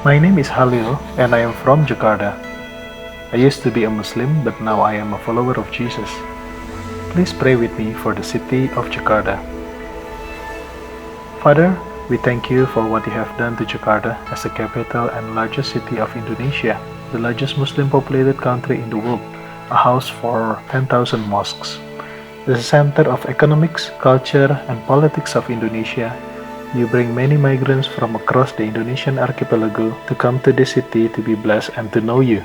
My name is Halil and I am from Jakarta. I used to be a Muslim, but now I am a follower of Jesus. Please pray with me for the city of Jakarta. Father, we thank you for what you have done to Jakarta as the capital and largest city of Indonesia, the largest Muslim populated country in the world, a house for 10,000 mosques. As a center of economics, culture, and politics of Indonesia, you bring many migrants from across the Indonesian archipelago to come to this city to be blessed and to know you.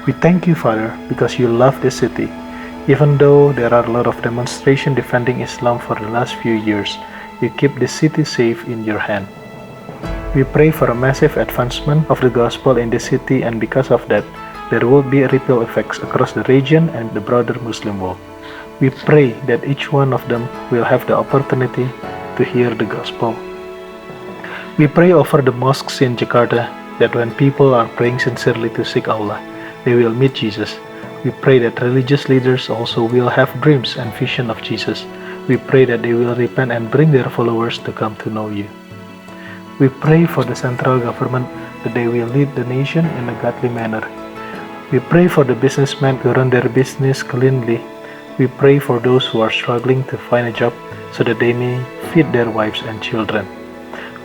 We thank you, Father, because you love this city. Even though there are a lot of demonstrations defending Islam for the last few years, you keep this city safe in your hand. We pray for a massive advancement of the gospel in this city, and because of that, there will be ripple effects across the region and the broader Muslim world. We pray that each one of them will have the opportunity to hear the gospel. We pray over the mosques in Jakarta that when people are praying sincerely to seek Allah, they will meet Jesus. We pray that religious leaders also will have dreams and vision of Jesus. We pray that they will repent and bring their followers to come to know you. We pray for the central government that they will lead the nation in a godly manner. We pray for the businessmen to run their business cleanly. We pray for those who are struggling to find a job so that they may feed their wives and children.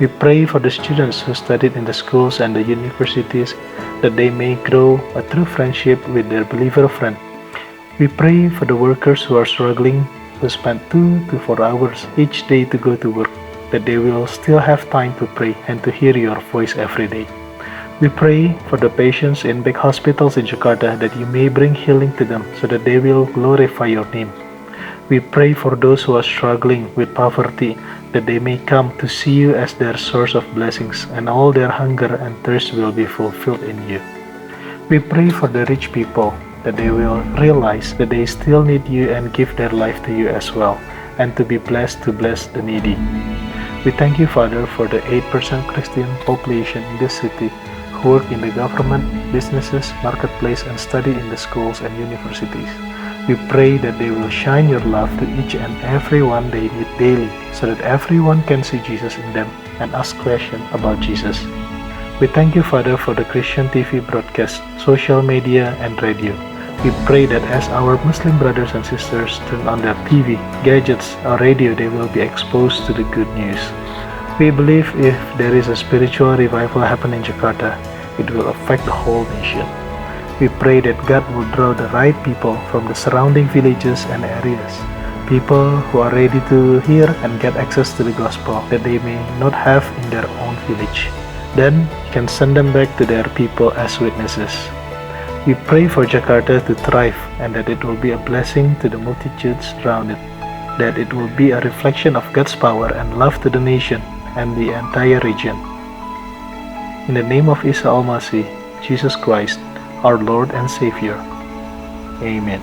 We pray for the students who studied in the schools and the universities that they may grow a true friendship with their believer friend. We pray for the workers who are struggling, who spend 2 to 4 hours each day to go to work, that they will still have time to pray and to hear your voice every day. We pray for the patients in big hospitals in Jakarta that you may bring healing to them so that they will glorify your name. We pray for those who are struggling with poverty that they may come to see you as their source of blessings and all their hunger and thirst will be fulfilled in you. We pray for the rich people that they will realize that they still need you and give their life to you as well, and to be blessed to bless the needy. We thank you, Father, for the 8% Christian population in this city who work in the government, businesses, marketplace, and study in the schools and universities. We pray that they will shine your love to each and every one they meet daily, so that everyone can see Jesus in them and ask questions about Jesus. We thank you, Father, for the Christian TV broadcast, social media, and radio. We pray that as our Muslim brothers and sisters turn on their TV, gadgets, or radio, they will be exposed to the good news. We believe if there is a spiritual revival happening in Jakarta, it will affect the whole nation. We pray that God will draw the right people from the surrounding villages and areas, people who are ready to hear and get access to the gospel that they may not have in their own village. Then He can send them back to their people as witnesses. We pray for Jakarta to thrive and that it will be a blessing to the multitudes around it, that it will be a reflection of God's power and love to the nation and the entire region. In the name of Isa Al-Masih, Jesus Christ, our Lord and Savior. Amen.